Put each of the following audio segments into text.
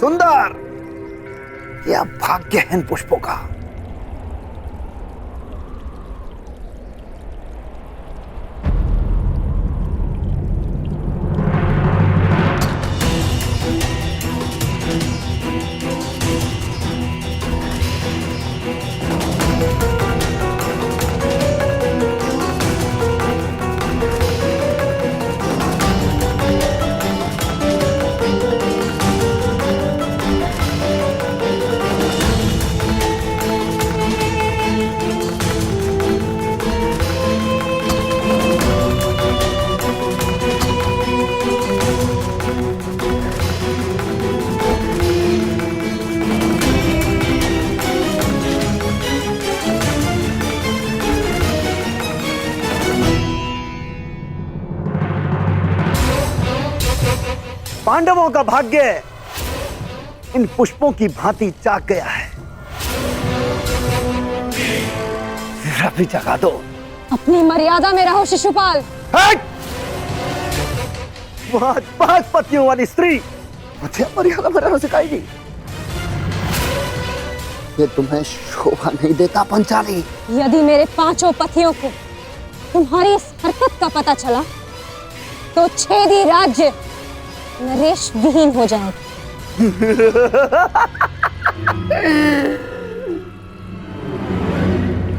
सुंदर या भाग्यहीन पुष्पों का। पांडवों का भाग्य इन पुष्पों की भांति जाग गया है। अभी जगा दो। अपनी मर्यादा में रहो शिशुपाल। वहां 5 पतियों वाली स्त्री मुझे मर्यादा में रहना सिखाएगी। ये तुम्हें शोभा नहीं देता पंचाली। यदि मेरे 5 पतियों को तुम्हारी इस हरकत का पता चला तो छेदी राज्य नरेश विहीन हो जाएगा।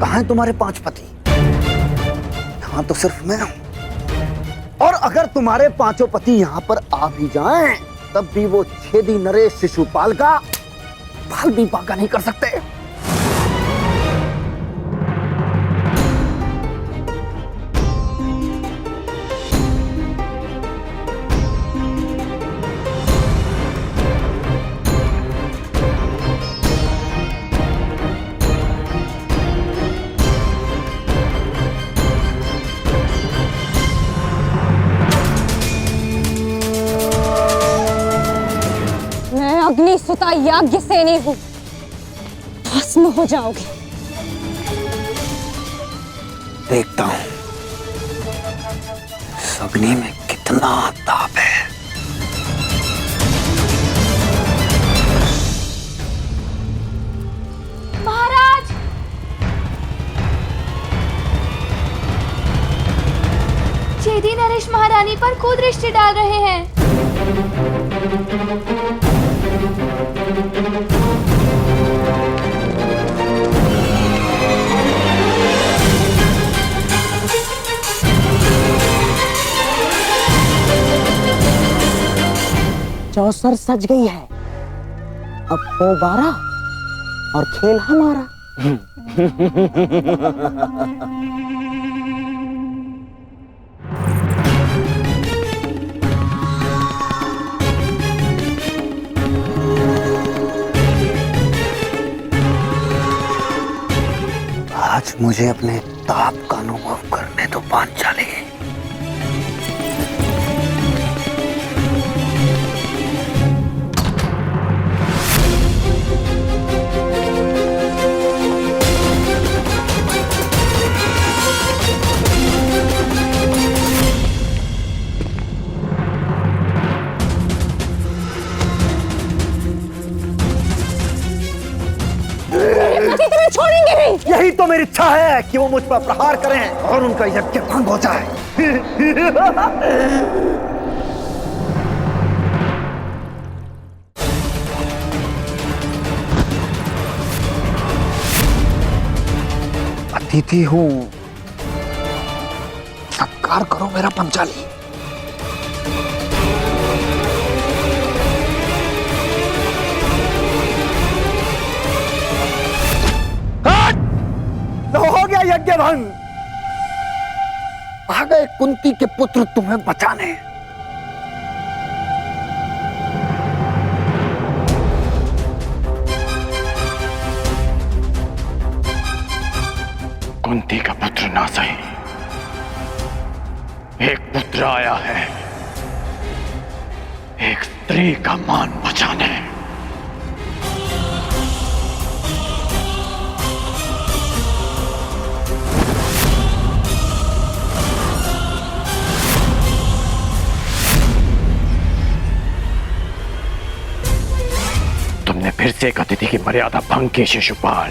कहाँ हैं तुम्हारे 5 पति? यहाँ तो सिर्फ मैं हूं। और अगर तुम्हारे 5 पति यहाँ पर आ भी जाएं, तब भी वो छेदी नरेश शिशुपाल का बाल भी बांका नहीं कर सकते। अग्निसुता याज्ञ सेनी हूं, भस्म हो जाओगे। देखता हूं इस अग्नि में कितना ताप है। महाराज, छेदी नरेश महारानी पर कुदृष्टि डाल रहे हैं। चौसर सज गई है, अब वो 12 और खेल हमारा। आज मुझे अपने ताप का अनुभव करने दो पांचाली। छोड़ेंगे नहीं। यही तो मेरी इच्छा है कि वो मुझ पर प्रहार करें और उनका यज्ञ भंग हो जाए। अतिथि हूं, सत्कार करो मेरा पंचाली। हो गया यज्ञ भंग। आ गए कुंती के पुत्र तुम्हें बचाने। कुंती का पुत्र ना सही, एक पुत्र आया है एक स्त्री का मान बचाने। एक अतिथि की मर्यादा भंग की शिशुपाल।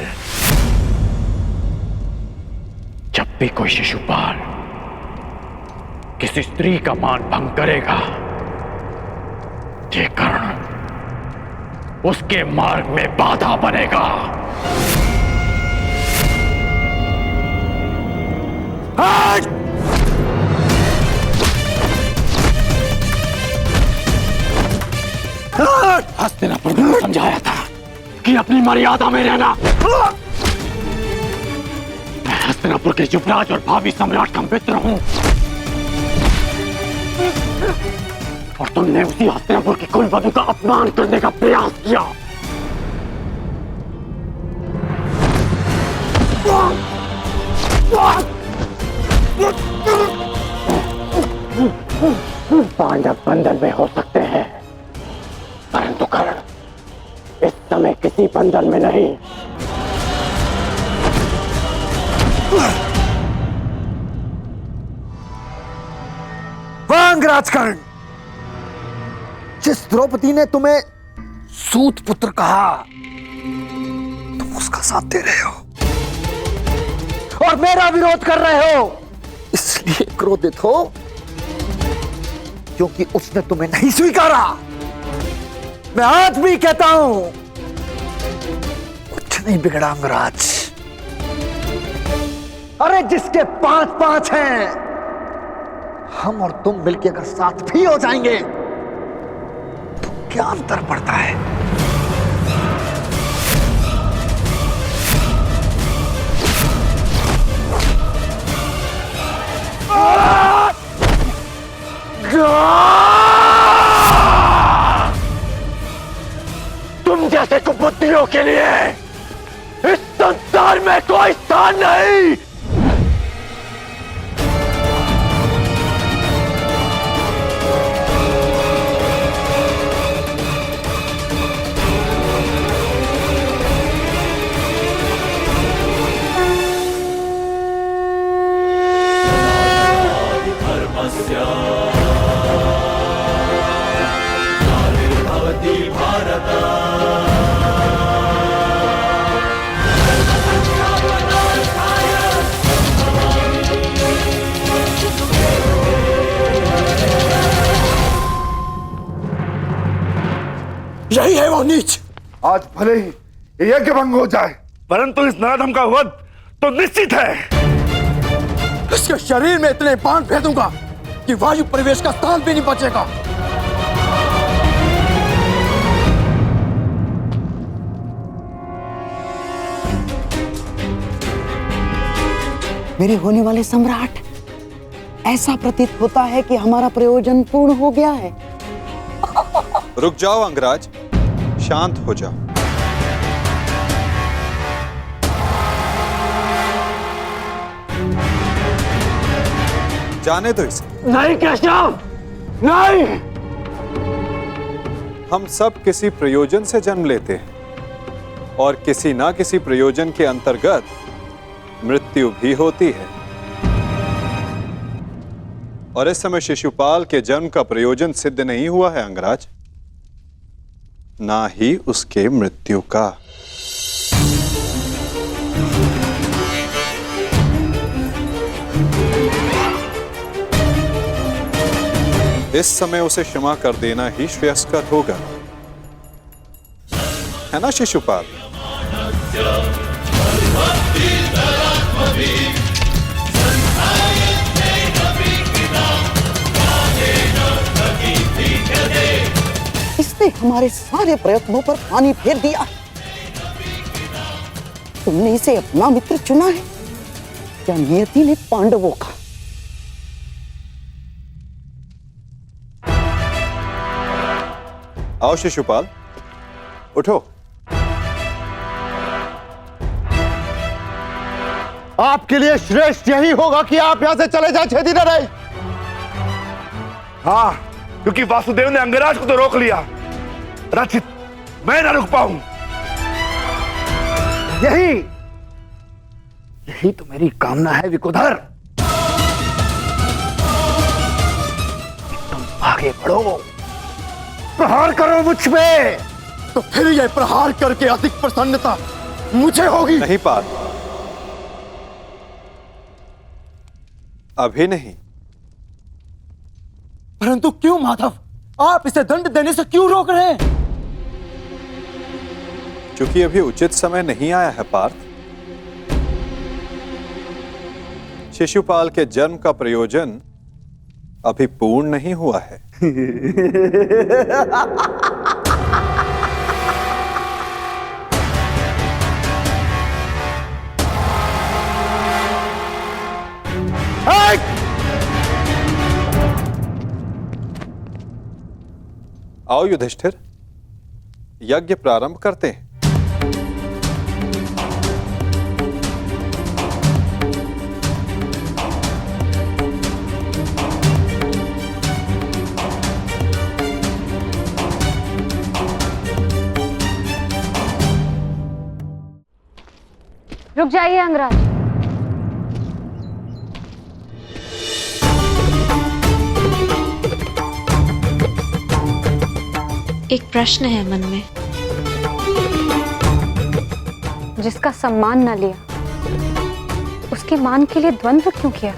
जब भी कोई शिशुपाल किसी स्त्री का मान भंग करेगा, ये कर्ण उसके मार्ग में बाधा बनेगा। हस्तिनापुर ने समझाया था कि अपनी मर्यादा में रहना। मैं हस्तिनापुर के युवराज और भावी सम्राट का मित्र हूं, और तुमने उसी हस्तिनापुर की कुलवधू का अपमान करने का प्रयास किया। पांडव बंधन में हो सकते हैं, परंतु कर्ण इस समय किसी बंधन में नहीं। वांगराज कर्ण, जिस द्रौपदी ने तुम्हें सूत पुत्र कहा, तुम उसका साथ दे रहे हो और मेरा विरोध कर रहे हो। इसलिए क्रोधित हो क्योंकि उसने तुम्हें नहीं स्वीकारा। मैं आज भी कहता हूं, कुछ नहीं बिगड़ा अंगराज। अरे जिसके 5-5 हैं, हम और तुम मिलकर अगर साथ भी हो जाएंगे तो क्या अंतर पड़ता है? तुम जैसे कुबुद्धियों के लिए इस संसार में कोई स्थान नहीं। यही है वो नीच। आज भले ही यज्ञ भंग हो जाए, परंतु इस नराधम का वध तो निश्चित है। इसके शरीर में इतने बाण फेंकूंगा कि वायु परिवेश का स्थान भी नहीं बचेगा। मेरे होने वाले सम्राट, ऐसा प्रतीत होता है कि हमारा प्रयोजन पूर्ण हो गया है। रुक जाओ अंगराज, शांत हो जाओ। जाने दो इसे। नहीं केशव, नहीं। हम सब किसी प्रयोजन से जन्म लेते हैं और किसी ना किसी प्रयोजन के अंतर्गत मृत्यु भी होती है। और इस समय शिशुपाल के जन्म का प्रयोजन सिद्ध नहीं हुआ है अंगराज, ना ही उसके मृत्यु का। इस समय उसे क्षमा कर देना ही श्रेयस्कर होगा, है ना शिशुपाल? इसने हमारे सारे प्रयत्नों पर पानी फेर दिया। तुमने इसे अपना मित्र चुना है या नियति ने पांडवों का? आओ शिशुपाल, उठो। आपके लिए श्रेष्ठ यही होगा कि आप यहां से चले जाए, छेदी न रहे। हाँ, क्योंकि वासुदेव ने अंगराज को तो रोक लिया, रचित मैं ना रुक पाऊं। यही तो मेरी कामना है विकुधर। तुम आगे बढ़ो, प्रहार करो मुझ पे, तो फिर यह प्रहार करके अधिक प्रसन्नता मुझे होगी। नहीं पार्थ, अभी नहीं। परंतु क्यों माधव, आप इसे दंड देने से क्यों रोक रहे हैं? क्योंकि अभी उचित समय नहीं आया है पार्थ। शिशुपाल के जन्म का प्रयोजन अभी पूर्ण नहीं हुआ है। आओ युधिष्ठिर, यज्ञ प्रारंभ करते हैं। रुक जाइए अंगराज। एक प्रश्न है मन में। जिसका सम्मान न लिया उसके मान के लिए द्वंद्व क्यों किया?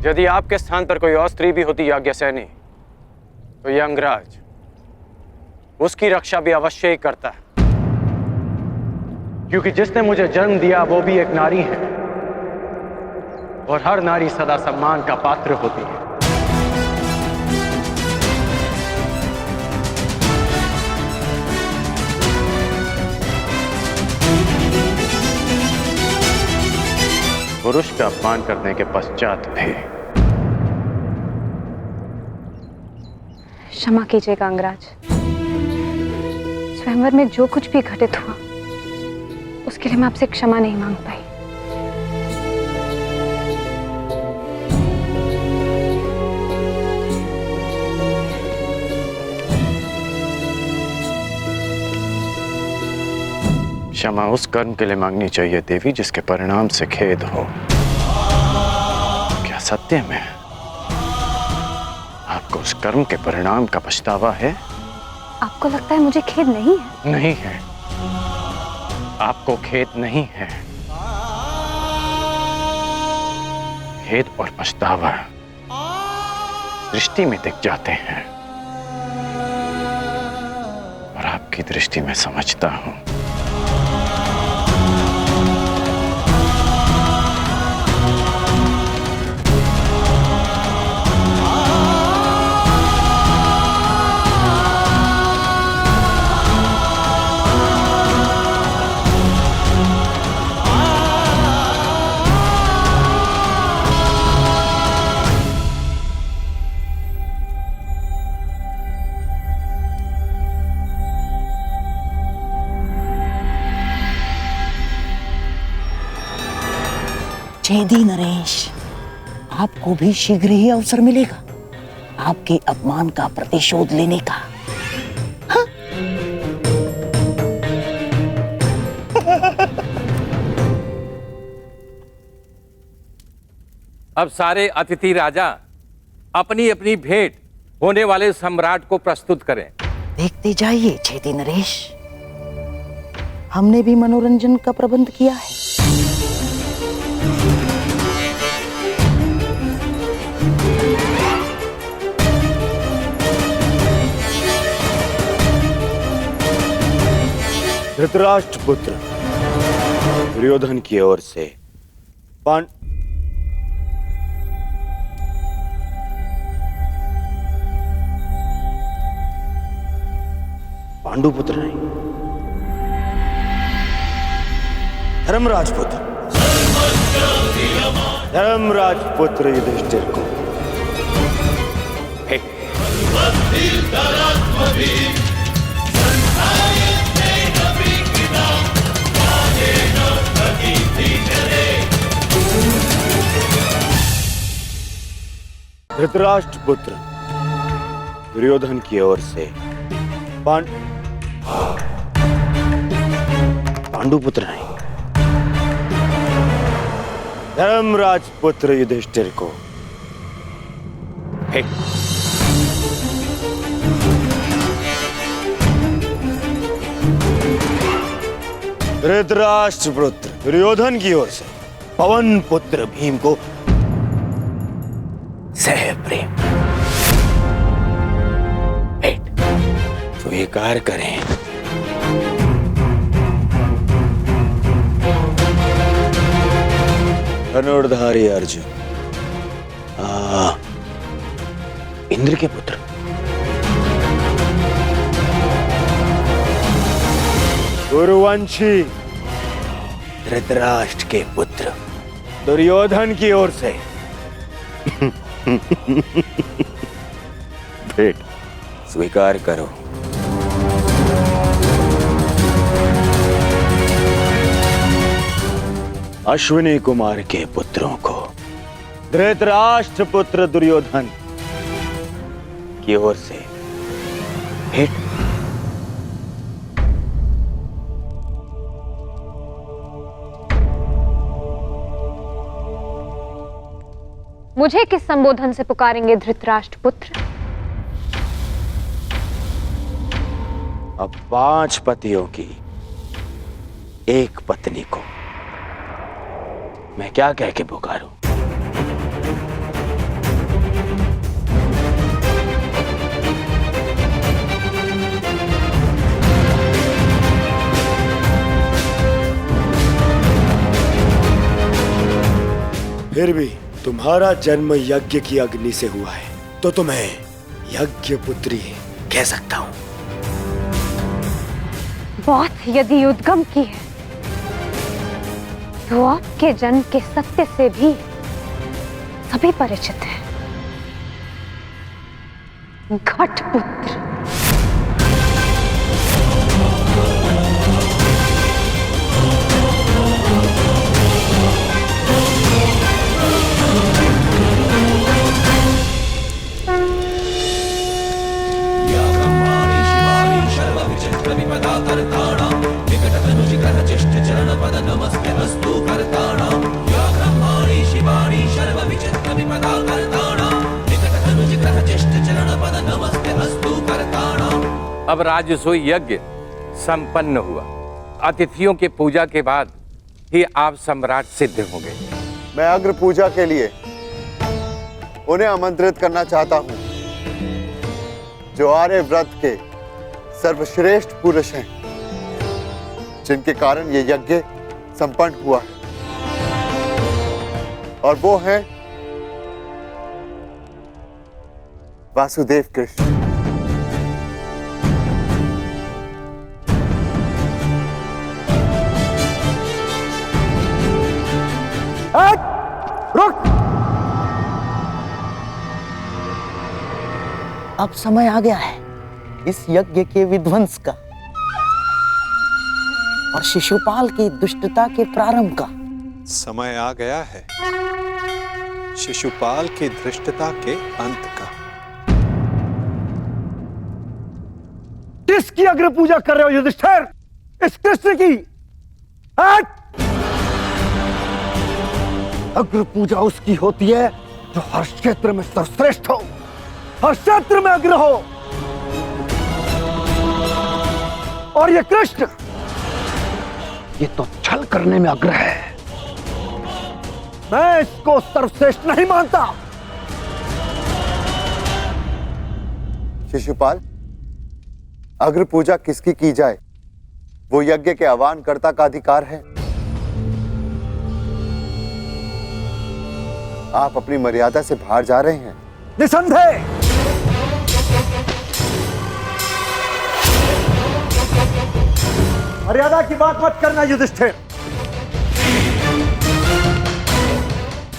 यदि आपके स्थान पर कोई और स्त्री भी होती याज्ञसेनी, तो यह अंगराज उसकी रक्षा भी अवश्य ही करता है, क्योंकि जिसने मुझे जन्म दिया वो भी एक नारी है, और हर नारी सदा सम्मान का पात्र होती है। पुरुष का अपमान करने के पश्चात भी। क्षमा कीजिएगा अंगराज, स्वयंवर में जो कुछ भी घटित हुआ उसके लिए मैं आपसे क्षमा नहीं मांग पाई। क्षमा उस कर्म के लिए मांगनी चाहिए देवी जिसके परिणाम से खेद हो। क्या सत्य में आपको उस कर्म के परिणाम का पछतावा है? आपको लगता है मुझे खेद नहीं है? नहीं है, आपको खेद नहीं है। खेद और पछतावा दृष्टि में दिख जाते हैं, और आपकी दृष्टि में समझता हूं। छेदी नरेश, आपको भी शीघ्र ही अवसर मिलेगा आपके अपमान का प्रतिशोध लेने का। हाँ? अब सारे अतिथि राजा अपनी अपनी भेंट होने वाले सम्राट को प्रस्तुत करें। देखते जाइए छेदी नरेश, हमने भी मनोरंजन का प्रबंध किया है। धृतराष्ट्र पुत्र दुर्योधन की ओर से पांडुपुत्र नहीं, धर्मराज पुत्र युधिष्ठिर को धृतराष्ट्र पुत्र दुर्योधन की ओर से पांडुपुत्र नहीं, धर्मराज पुत्र युधिष्ठिर को भेंट। धृतराष्ट्र पुत्र दुर्योधन की ओर से पवन पुत्र भीम को सह प्रेम भेंट स्वीकार करें। धनुर्धारी अर्जुन, इंद्र के पुत्र, गुरुवंशी धृतराष्ट्र के पुत्र दुर्योधन की ओर से भेंट स्वीकार करो। अश्विनी कुमार के पुत्रों को धृतराष्ट्र पुत्र दुर्योधन की ओर से भेंट। मुझे किस संबोधन से पुकारेंगे धृतराष्ट्र पुत्र? अब 5 पतियों की एक पत्नी को मैं क्या कह के पुकारूं? फिर भी तुम्हारा जन्म यज्ञ की अग्नि से हुआ है तो तुम्हें यज्ञ पुत्री कह सकता हूं। बात यदि उद्गम की है तो आपके जन्म के सत्य से भी सभी परिचित हैं। घटपुत्र। अब राजसूय यज्ञ संपन्न हुआ। अतिथियों के पूजा के बाद ही आप सम्राट सिद्ध होंगे। मैं अग्र पूजा के लिए उन्हें आमंत्रित करना चाहता हूं जो आर्य व्रत के सर्वश्रेष्ठ पुरुष हैं, जिनके कारण ये यज्ञ संपन्न हुआ है, और वो हैं वासुदेव कृष्ण। रुक! अब समय आ गया है इस यज्ञ के विध्वंस का और शिशुपाल की दुष्टता के प्रारंभ का। समय आ गया है शिशुपाल की धृष्टता के अंत का। किसकी अग्र पूजा कर रहे हो युधिष्ठिर? इस कृष्ण की। अग्र पूजा उसकी होती है जो हर क्षेत्र में सर्वश्रेष्ठ हो, हर क्षेत्र में अग्र हो। और ये कृष्ण, ये तो छल करने में अग्र है। मैं इसको सर्वश्रेष्ठ नहीं मानता। शिशुपाल, अग्र पूजा किसकी की जाए वो यज्ञ के आह्वानकर्ता का अधिकार है। आप अपनी मर्यादा से बाहर जा रहे हैं। निसंदेह। मर्यादा की बात मत करना युधिष्ठिर,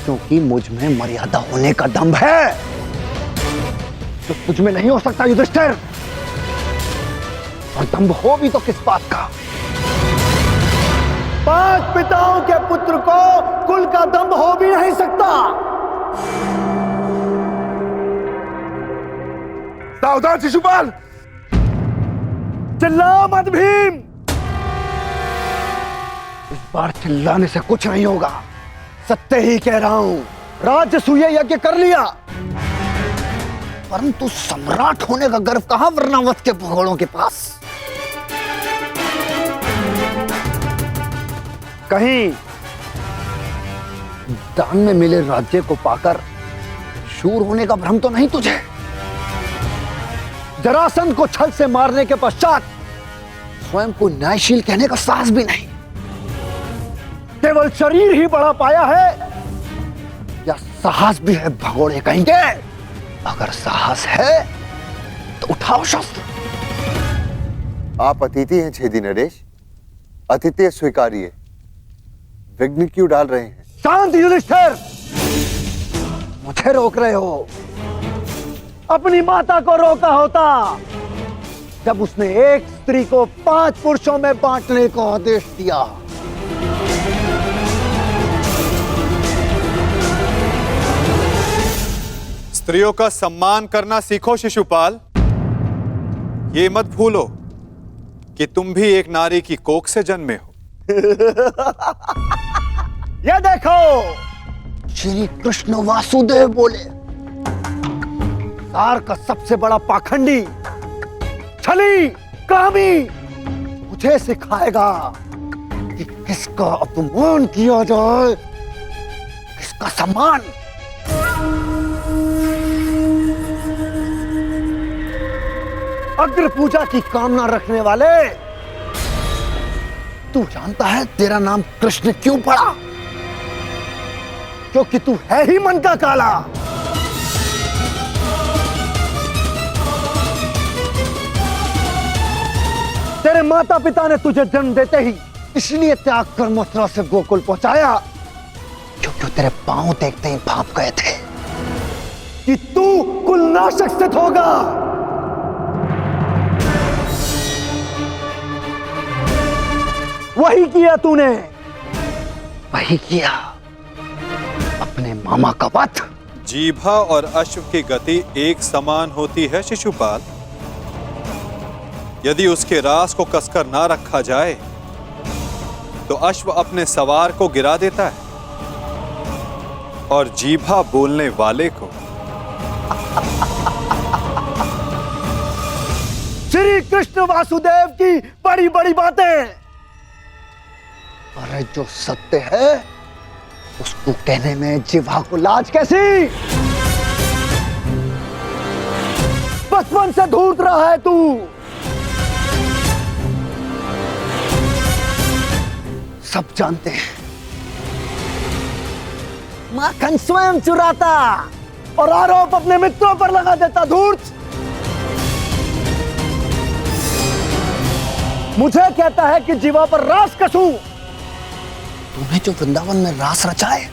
क्योंकि मुझ में मर्यादा होने का दम्भ है जो तुझ में नहीं हो सकता युधिष्ठिर। और दम्भ हो भी तो किस बात का? 5 पिताओं के पुत्र को कुल का दम्भ हो भी नहीं सकता। सावधान शिशुपाल! चिल्ला मत भीम। इस बार चिल्लाने से कुछ नहीं होगा। सत्य ही कह रहा हूं, राजसूय यज्ञ कर लिया, परंतु सम्राट होने का गर्व कहां वर्णावत के भगोड़ों के पास। कहीं दान में मिले राज्य को पाकर शूर होने का भ्रम तो नहीं तुझे? जरासंध को छल से मारने के पश्चात स्वयं को न्यायशील कहने का साहस भी नहीं। केवल शरीर ही बड़ा पाया है या साहस भी है भगोड़े कहेंगे? अगर साहस है तो उठाओ शस्त्र। आप अतिथि हैं छेदी नरेश, अतिथि स्वीकारिए। विघ्न क्यों डाल रहे हैं? शांत युधिष्ठिर, मुझे रोक रहे हो। अपनी माता को रोका होता जब उसने एक स्त्री को 5 पुरुषों में बांटने का आदेश दिया। स्त्रियों का सम्मान करना सीखो शिशुपाल। ये मत भूलो कि तुम भी एक नारी की कोख से जन्मे हो। ये देखो, श्री कृष्ण वासुदेव बोले, सार का सबसे बड़ा पाखंडी, छली, कामी मुझे सिखाएगा कि किसका अपमान किया जाए, किसका सम्मान। अग्र पूजा की कामना रखने वाले, तू जानता है तेरा नाम कृष्ण क्यों पड़ा? क्योंकि तू है ही मन का काला। तेरे माता पिता ने तुझे जन्म देते ही इसलिए त्याग कर मथुरा से गोकुल पहुंचाया क्योंकि तेरे पांव देखते ही भाप गए थे कि तू कुलनाशक सिद्ध होगा। वही किया तूने, वही किया, अपने मामा का वध। जीभा और अश्व की गति एक समान होती है शिशुपाल। यदि उसके रास को कसकर ना रखा जाए तो अश्व अपने सवार को गिरा देता है और जीभा बोलने वाले को। श्री कृष्ण वासुदेव की बड़ी बड़ी बातें, अरे जो सत्य है उसको कहने में जिह्वा को लाज कैसी? बचपन से धूर्त रहा है तू। सब जानते हैं माखन स्वयं चुराता और आरोप अपने मित्रों पर लगा देता। धूर्त मुझे कहता है कि जीवा पर रास कसूं। तूने जो वृंदावन में रास रचा है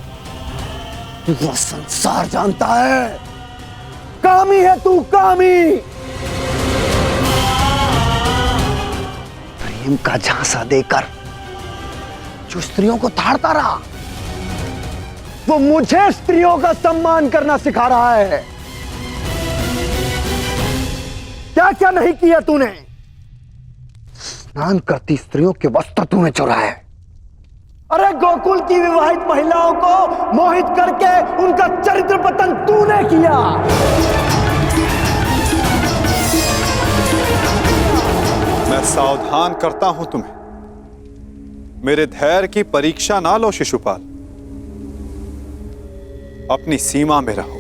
वो संसार जानता है। कामी है तू, कामी। प्रेम का झांसा देकर जो स्त्रियों को ताड़ता रहा वो मुझे स्त्रियों का सम्मान करना सिखा रहा है। क्या क्या नहीं किया तूने? स्नान करती स्त्रियों के वस्त्र तूने चुराए। अरे गोकुल की विवाहित महिलाओं को मोहित करके उनका चरित्र पतन तूने किया। मैं सावधान करता हूं तुम्हें, मेरे धैर्य की परीक्षा ना लो शिशुपाल। अपनी सीमा में रहो।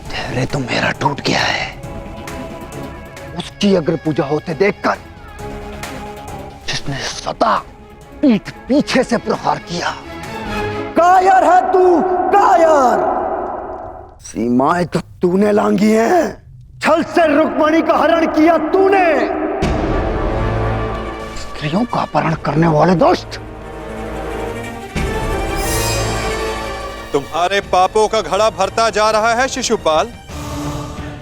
धैर्य तो मेरा टूट गया है। उसकी अग्र पूजा होते देखकर जिसने सदा पीठ पीछे से प्रहार किया। कायर है तू, कायर। सीमाएं तो तूने लांघी हैं। छल से रुक्मणी का हरण किया तूने। स्त्रियों का अपहरण करने वाले दुष्ट। तुम्हारे पापों का घड़ा भरता जा रहा है शिशुपाल,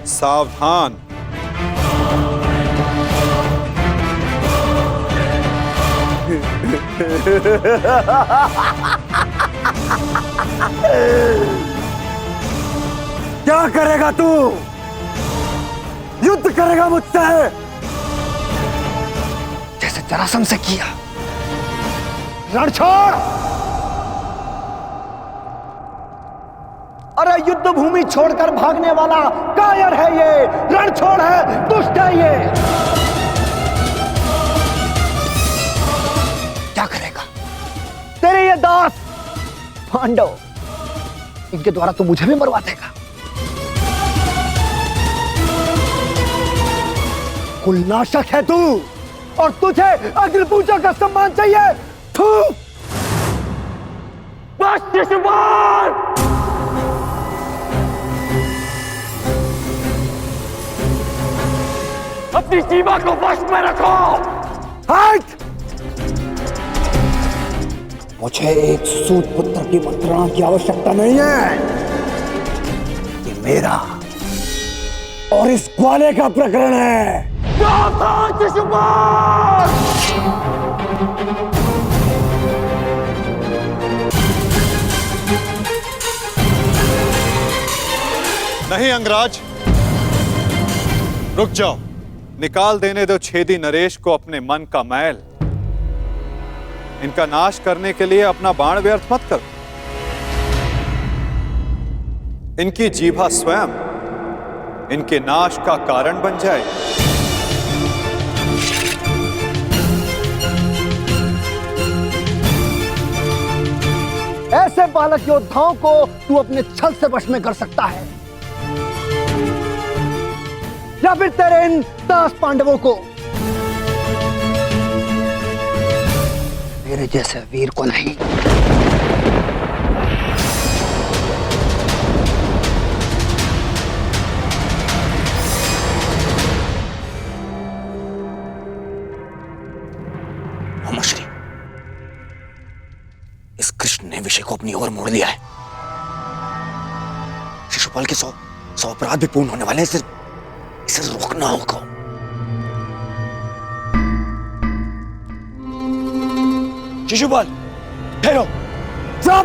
सावधान। क्या करेगा तू? युद्ध करेगा मुझसे जैसे जरासंध से किया। रण छोड़। अरे युद्ध भूमि छोड़कर भागने वाला कायर है ये, रण छोड़ है, दुष्ट है ये। क्या करेगा तेरे ये दास पांडव, इनके द्वारा तो मुझे भी मरवा देगा। कुलनाशक है तू, और तुझे अग्नि पूजा का सम्मान चाहिए। थू। बस शिशुपाल! अपनी जीवा को वश में रखो। हट! मुझे एक सूत पुत्र की मंत्रणा की आवश्यकता नहीं है। ये मेरा और इस ग्वाले का प्रकरण है। नहीं अंगराज, रुक जाओ। निकाल देने दो छेदी नरेश को अपने मन का मैल। इनका नाश करने के लिए अपना बाण व्यर्थ मत करो। इनकी जीभा स्वयं इनके नाश का कारण बन जाए। ऐसे बालक योद्धाओं को तू अपने छल से वश में कर सकता है, या फिर तेरे इन दास पांडवों को। मेरे जैसे वीर को नहीं। नमश्री, इस कृष्ण ने विषय को अपनी ओर मोड़ लिया है। शिशुपाल के 100 अपराध भी पूर्ण होने वाले हैं। इसे रोकना होगा। शिशुपाल, ठहरो। सब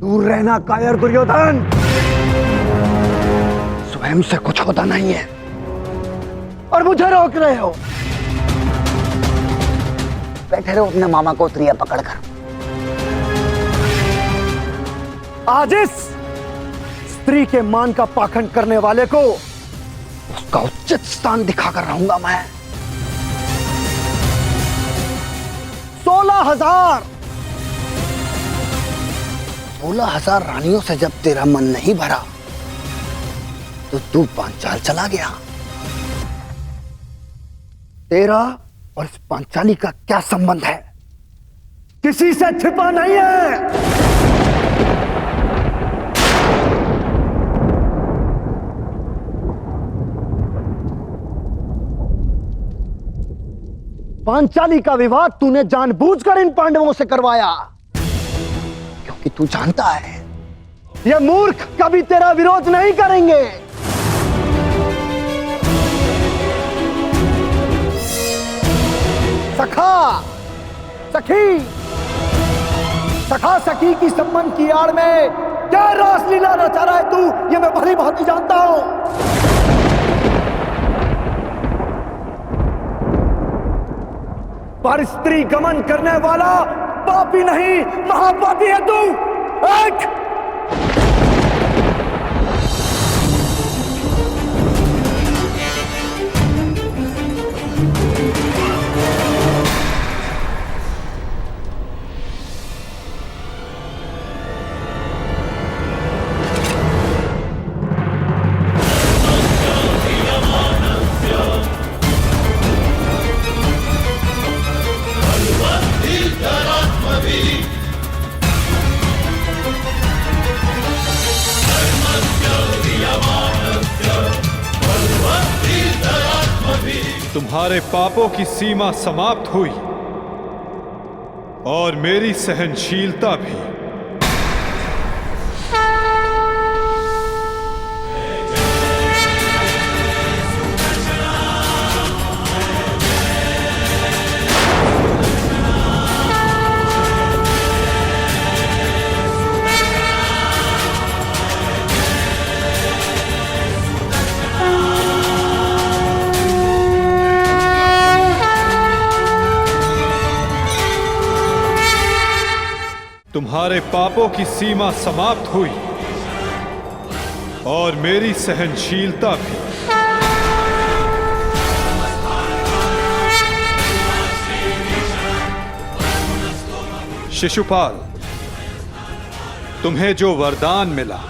दूर रहना कायर दुर्योधन। स्वयं से कुछ होता नहीं है और मुझे रोक रहे हो। बैठे रहो अपने मामा को त्रिया पकड़कर। आज इस स्त्री के मान का पाखंड करने वाले को उसका उचित स्थान दिखाकर रहूंगा मैं। 16,000 रानियों से जब तेरा मन नहीं भरा तो तू पांचाल चला गया। तेरा और इस पांचाली का क्या संबंध है? किसी से छिपा नहीं है। पांचाली का विवाद तूने जानबूझकर इन पांडवों से करवाया, क्योंकि तू जानता है ये मूर्ख कभी तेरा विरोध नहीं करेंगे। सखा सखी, सखा सखी की संबंध की आड़ में क्या रासलीला रचा रहा है तू, ये मैं भली भांति जानता हूं। पर स्त्री गमन करने वाला पापी नहीं, महापापी है तू। एक तुम्हारे पापों की सीमा समाप्त हुई और मेरी सहनशीलता भी। तुम्हारे पापों की सीमा समाप्त हुई और मेरी सहनशीलता भी। शिशुपाल, तुम्हें जो वरदान मिला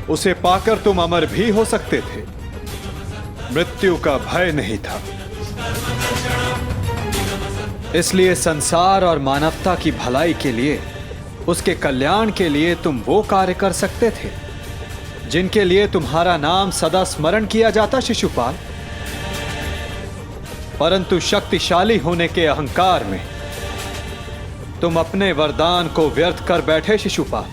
उसे पाकर तुम अमर भी हो सकते थे। मृत्यु का भय नहीं था। इसलिए संसार और मानवता की भलाई के लिए, उसके कल्याण के लिए तुम वो कार्य कर सकते थे जिनके लिए तुम्हारा नाम सदा स्मरण किया जाता शिशुपाल। परंतु शक्तिशाली होने के अहंकार में तुम अपने वरदान को व्यर्थ कर बैठे शिशुपाल।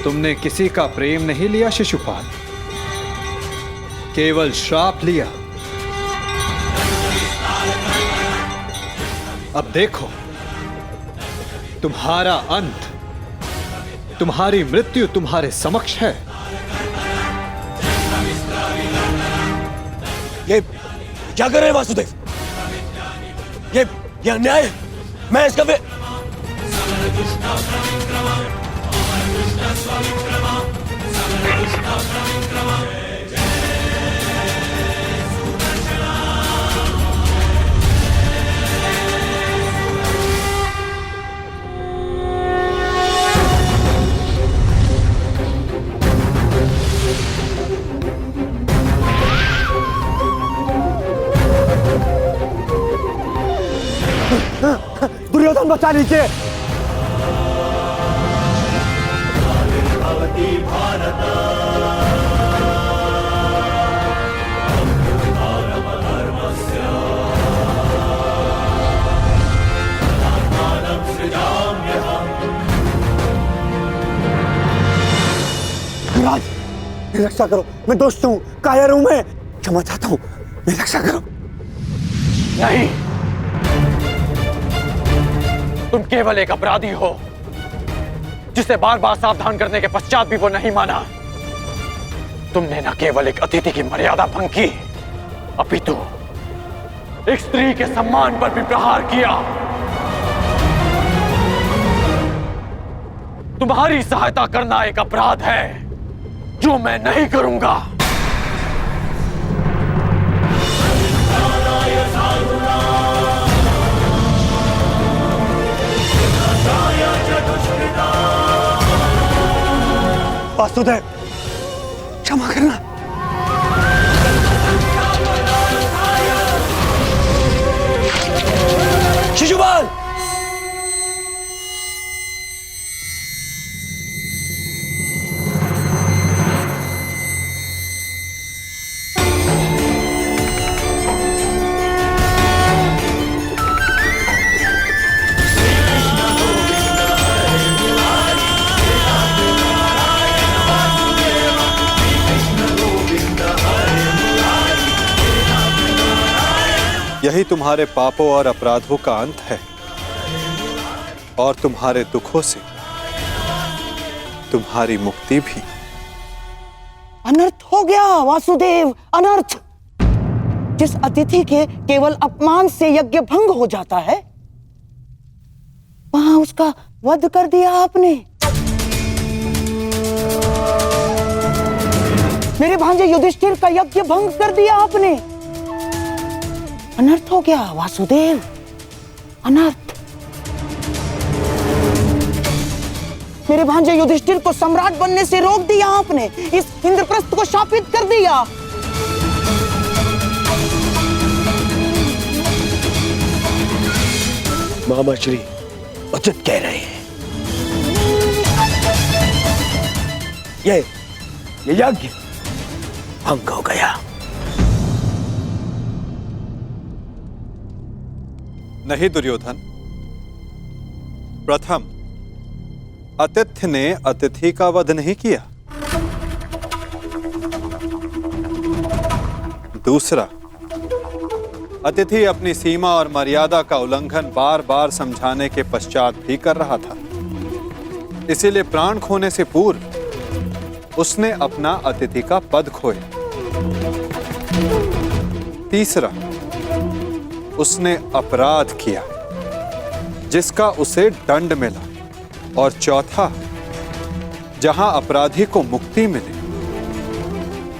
तुमने किसी का प्रेम नहीं लिया शिशुपाल, केवल श्राप लिया। अब देखो, तुम्हारा अंत, तुम्हारी मृत्यु तुम्हारे समक्ष है। ये क्या कर रहे हैं वासुदेव? ये अन्याय है। मैं इसका दुर्योधन बचा लीजिए। राज, मेरी रक्षा करो। मैं दोस्त हूँ, कायर हूँ, मैं क्षमा चाहता हूँ। मेरी रक्षा करो। नहीं, तुम केवल एक अपराधी हो जिसे बार बार सावधान करने के पश्चात भी वो नहीं माना। तुमने न केवल एक अतिथि की मर्यादा भंग की, अपितु एक स्त्री के सम्मान पर भी प्रहार किया। तुम्हारी सहायता करना एक अपराध है जो मैं नहीं करूंगा। वासुदेव, क्षमा करना। शिशुपाल, यही तुम्हारे पापों और अपराधों का अंत है, और तुम्हारे दुखों से तुम्हारी मुक्ति भी। अनर्थ हो गया वासुदेव, अनर्थ। जिस अतिथि के केवल अपमान से यज्ञ भंग हो जाता है, वहां उसका वध कर दिया आपने। मेरे भांजे युधिष्ठिर का यज्ञ भंग कर दिया आपने। अनर्थ हो गया वासुदेव, अनर्थ। मेरे भांजे युधिष्ठिर को सम्राट बनने से रोक दिया आपने। इस इंद्रप्रस्थ को शापित कर दिया। मामा श्री उचित कह रहे हैं। ये यज्ञ भंग हो गया। नहीं दुर्योधन, प्रथम आतिथ्य ने अतिथि का वध नहीं किया। दूसरा, अतिथि अपनी सीमा और मर्यादा का उल्लंघन बार बार समझाने के पश्चात भी कर रहा था। इसीलिए प्राण खोने से पूर्व उसने अपना अतिथि का पद खोया। तीसरा, उसने अपराध किया जिसका उसे दंड मिला, और चौथा, जहां अपराधी को मुक्ति मिले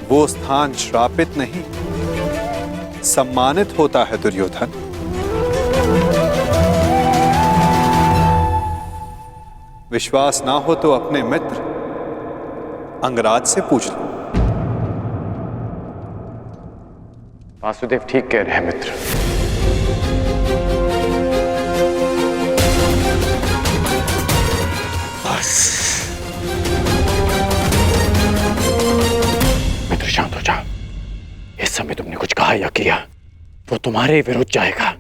वो स्थान श्रापित नहीं सम्मानित होता है दुर्योधन। विश्वास ना हो तो अपने मित्र अंगराज से पूछ लो। वासुदेव ठीक कह रहे हैं मित्र। मित्र शांत हो जाओ। इस समय तुमने कुछ कहा या किया वो तुम्हारे विरुद्ध जाएगा।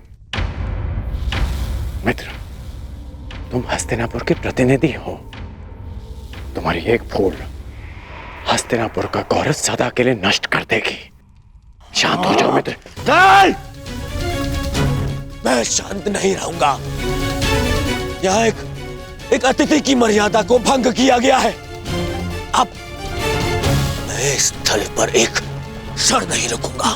मित्र, तुम हस्तिनापुर के प्रतिनिधि हो। तुम्हारी एक भूल हस्तिनापुर का गौरव सदा के लिए नष्ट कर देगी। शांत हो जाओ मित्र। नहीं! मैं शांत नहीं रहूंगा। यहाँ एक अतिथि की मर्यादा को भंग किया गया है। अब मैं इस स्थल पर एक क्षण नहीं रुकूंगा।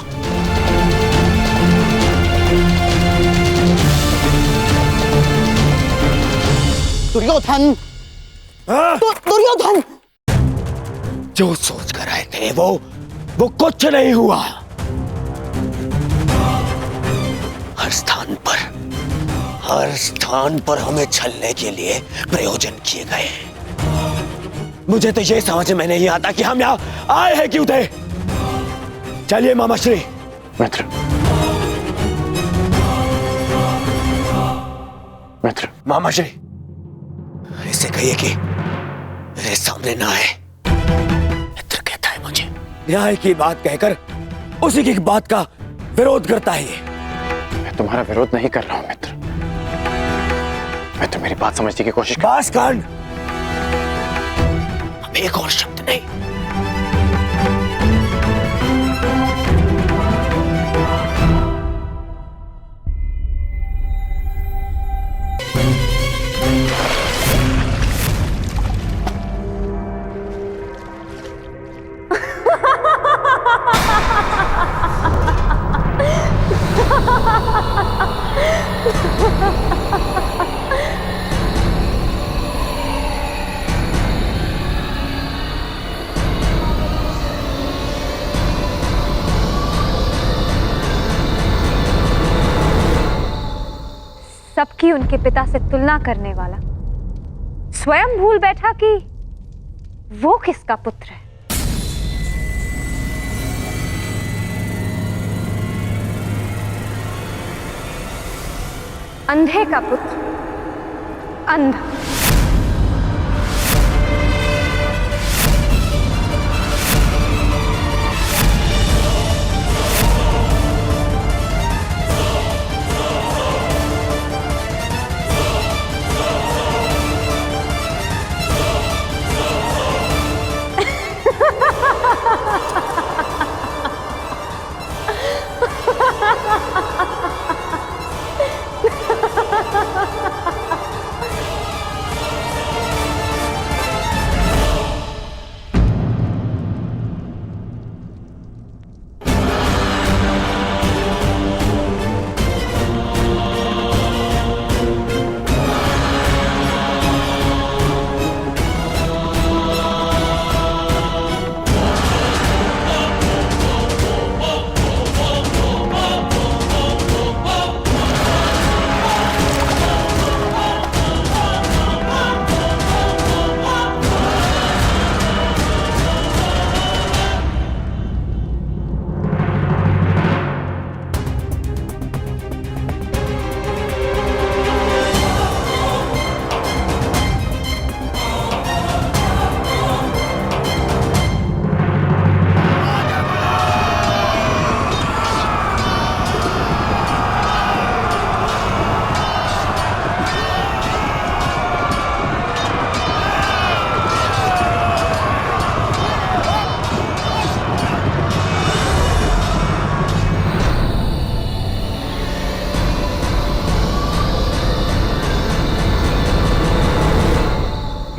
दुर्योधन, दुर्योधन, जो सोच कर आए थे वो कुछ नहीं हुआ। हर स्थान पर हमें छलने के लिए प्रयोजन किए गए। मुझे तो ये समझ में नहीं आता कि हम यहाँ आए हैं क्यों थे। चलिए मामाश्री। मित्र, मित्र, मामाश्री, इसे कहिए कि मेरे सामने ना आए। मित्र कहता है मुझे। न्याय की बात कहकर उसी की बात का विरोध करता है ये। मैं तुम्हारा विरोध नहीं कर रहा हूं मित्र। मैं तो मेरी बात समझने की कोशिश बस कर। अब एक और शब्द नहीं। सबकी उनके पिता से तुलना करने वाला स्वयं भूल बैठा कि वो किसका पुत्र है। अंधे का पुत्र अंधा।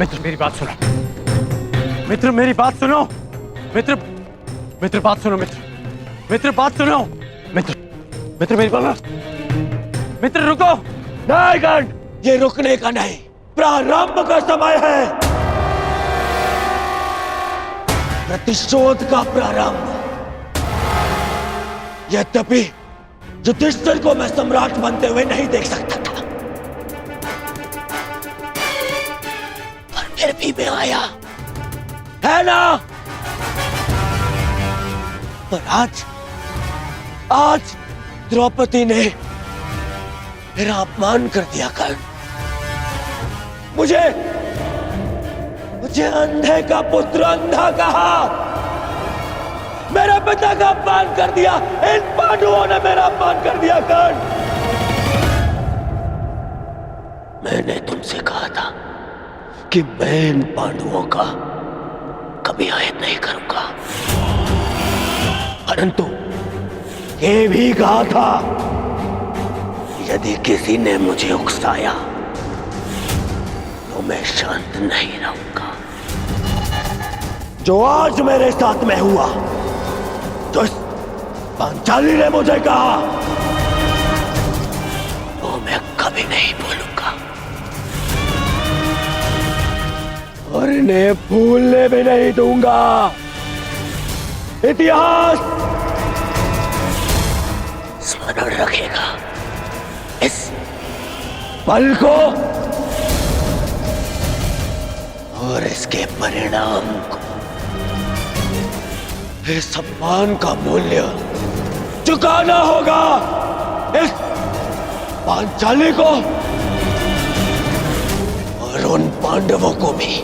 मित्र मेरी बात सुनो। मित्र मेरी बात सुनो। मित्र मित्र बात सुनो। मित्र मित्र बात सुनो। मित्र मित्र मेरी बात। मित्र रुको। नहीं गण, ये रुकने का नहीं, प्रारंभ का समय है, प्रतिशोध का प्रारंभ। यद्यपि युधिष्ठिर को मैं सम्राट बनते हुए नहीं देख सकता था, पर फिर भी मैं आया, है ना? पर आज द्रौपदी ने मेरा अपमान कर दिया। कर्ण, मुझे अंधे का पुत्र अंधा कहा, मेरे पिता का अपमान कर दिया। इन पांडवों ने मेरा अपमान कर दिया। कर्ण, मैंने तुमसे कहा था कि मैं इन पांडवों का कभी आयत नहीं करूंगा, परंतु ये भी कहा था यदि किसी ने मुझे उकसाया तो मैं शांत नहीं रहूंगा। जो आज मेरे साथ में हुआ, जो पांचाली ने मुझे कहा, वो मैं कभी नहीं भूलूंगा और इन्हें भूलने भी नहीं दूंगा। इतिहास स्मरण रखेगा इस पल को और इसके परिणाम को। इस सम्मान का मूल्य चुकाना होगा इस पांचाली को और उन पांडवों को भी।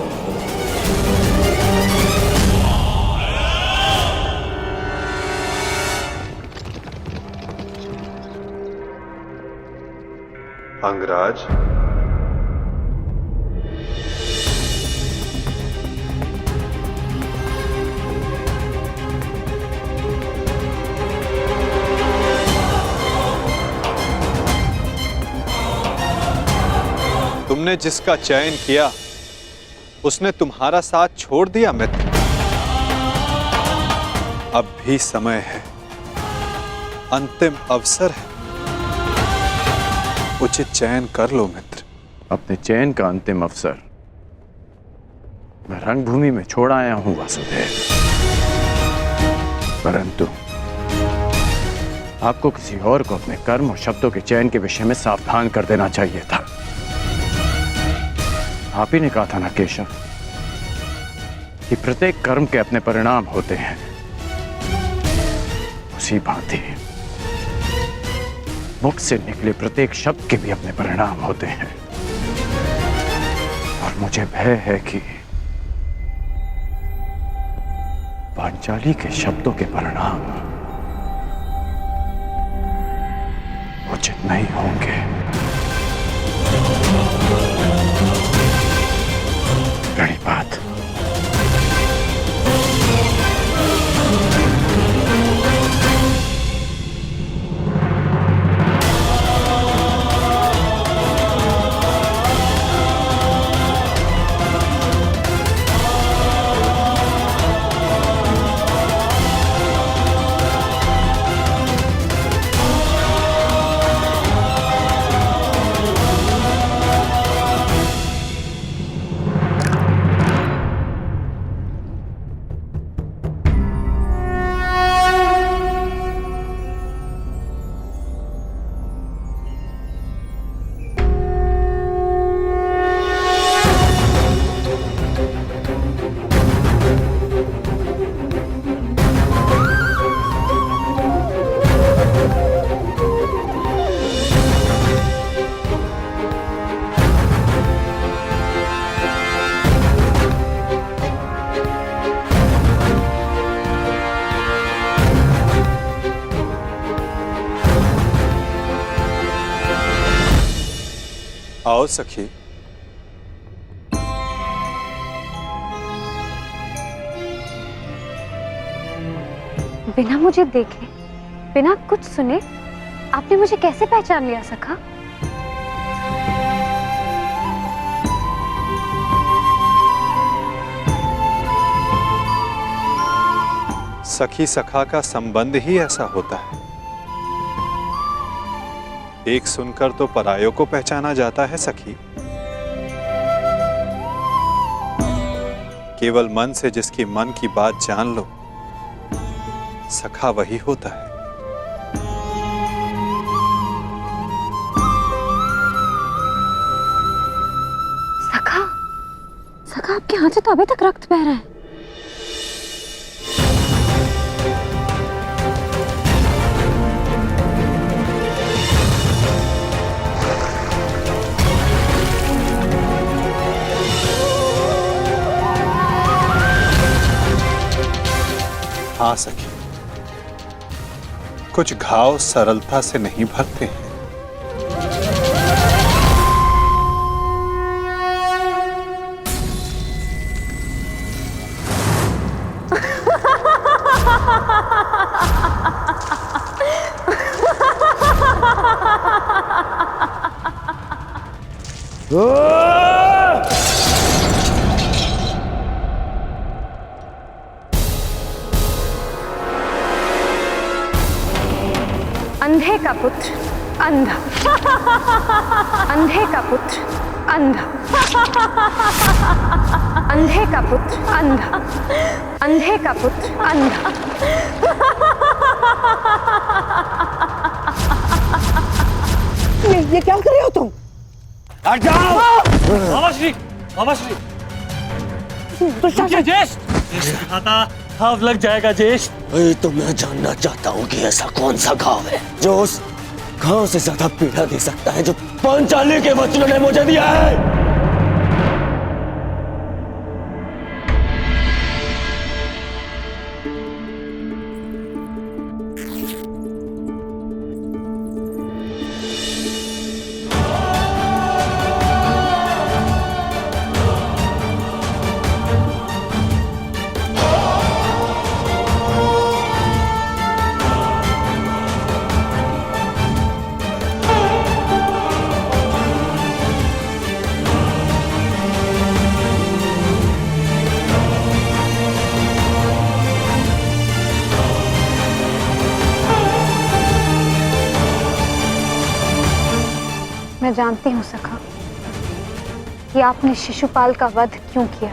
अंगराज, तुमने जिसका चयन किया उसने तुम्हारा साथ छोड़ दिया मित्र। अब भी समय है, अंतिम अवसर है, उचित चयन कर लो मित्र। अपने चयन का अंतिम अवसर मैं रणभूमि में छोड़ आया हूं वासुदेव, परंतु आपको किसी और को अपने कर्म और शब्दों के चयन के विषय में सावधान कर देना चाहिए था। आप ही ने कहा था ना केशव कि प्रत्येक कर्म के अपने परिणाम होते हैं, उसी भांति मुख से निकले प्रत्येक शब्द के भी अपने परिणाम होते हैं। और मुझे भय है कि पांचाली के शब्दों के परिणाम उचित नहीं होंगे। प्रणिपात। आओ सखी। बिना मुझे देखे, बिना कुछ सुने आपने मुझे कैसे पहचान लिया सखा? सखी सखा का संबंध ही ऐसा होता है। देख सुनकर तो परायों को पहचाना जाता है सखी। केवल मन से जिसकी मन की बात जान लो, सखा वही होता है। सखा, सखा आपके हाथ से तो अभी तक रक्त बह रहा है। हाँ सखी, कुछ घाव सरलता से नहीं भरते हैं। अंधे का पुत्र अंधा, अंधे का पुत्र अंधा, अंधे का पुत्र अंधा, अंधे का पुत्र अंधा। ये क्या कर रहे हो तुम? हट जाओ! मामाश्री, मामाश्री, ज्येष्ठ खाता घाव लग जाएगा ज्येष्ठ। तो मैं जानना चाहता हूँ कि ऐसा कौन सा घाव है जो उस घाव से ज्यादा पीड़ा दे सकता है जो पांचाली के वचनों ने मुझे दिया है। मैं जानती हूँ सखा कि आपने शिशुपाल का वध क्यों किया।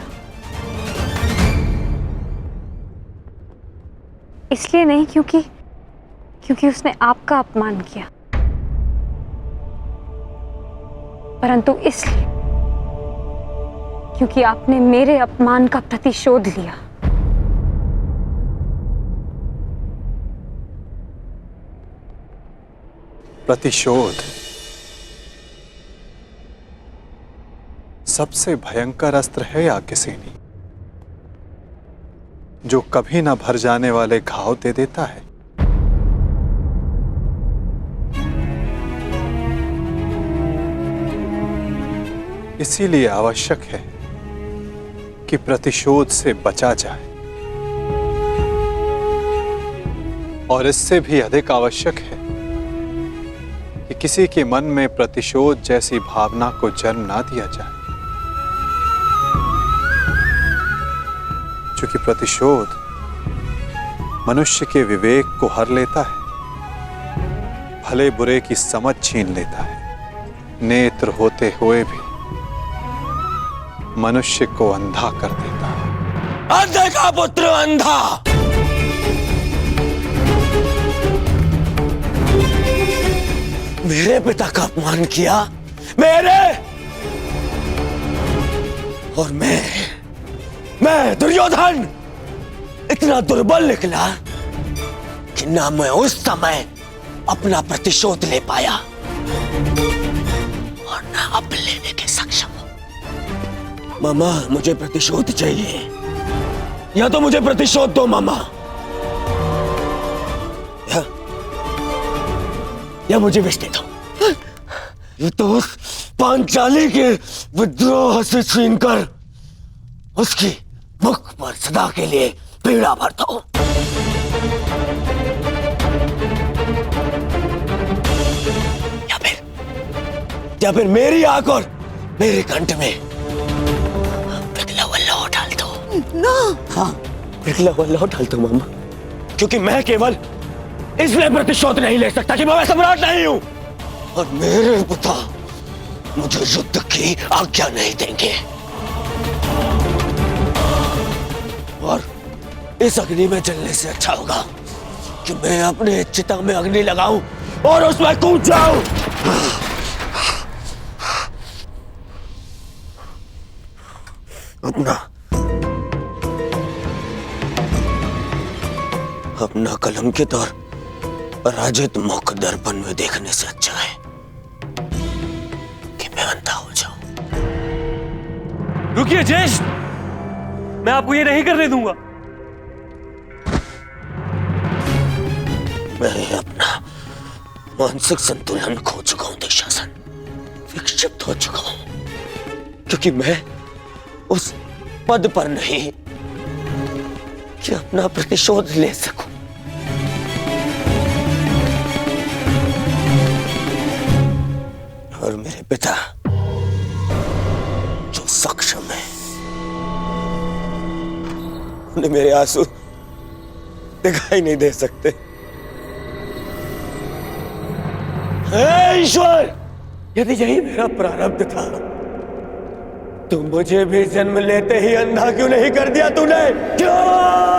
इसलिए नहीं क्योंकि उसने आपका अपमान किया, परंतु इसलिए क्योंकि आपने मेरे अपमान का प्रतिशोध लिया। प्रतिशोध सबसे भयंकर अस्त्र है याज्ञसेनी, जो कभी न भर जाने वाले घाव दे देता है। इसीलिए आवश्यक है कि प्रतिशोध से बचा जाए, और इससे भी अधिक आवश्यक है कि किसी के मन में प्रतिशोध जैसी भावना को जन्म ना दिया जाए, क्योंकि प्रतिशोध मनुष्य के विवेक को हर लेता है, भले बुरे की समझ छीन लेता है, नेत्र होते हुए भी मनुष्य को अंधा कर देता है। अंधे का पुत्र अंधा! मेरे पिता का अपमान किया, मेरे, और मैं दुर्योधन इतना दुर्बल निकला कि ना मैं उस समय अपना प्रतिशोध ले पाया और ना अब लेने के सक्षम हूं। मामा, मुझे प्रतिशोध चाहिए, या तो मुझे प्रतिशोध दो मामा, या मुझे विष दे दो। ये तो उस पांचाली के विद्रोह से छीनकर उसकी मुख पर सदा के लिए पीड़ा भरता हूं, या फिर मेरी आंख और मेरे कंठ में पिघला हुआ लौह डाल दो ना। हाँ, पिघला हुआ लौह डाल दो मामा, क्योंकि मैं केवल इसलिए प्रतिशोध नहीं ले सकता कि मैं सम्राट नहीं हूं, और मेरे पिता मुझे युद्ध की आज्ञा नहीं देंगे। और इस अग्नि में जलने से अच्छा होगा कि मैं अपने चिता में अग्नि लगाऊं और उसमें कूद जाऊं। अपना कलंकित और पराजित मुख दर्पण में देखने से अच्छा है कि मैं अंधा हो जाऊं। रुकिए ज्येष्ठ, मैं आपको ये नहीं करने दूंगा। मैं अपना मानसिक संतुलन खो चुका हूं दुशासन, विक्षिप्त हो चुका हूं, क्योंकि मैं उस पद पर नहीं कि अपना प्रतिशोध ले सकूं। और मेरे पिता जो सक्षम है, उन्हें मेरे आंसू दिखाई नहीं दे सकते। हे ईश्वर, यदि यही मेरा प्रारब्ध था तो मुझे भी जन्म लेते ही अंधा क्यों नहीं कर दिया तूने? क्यों?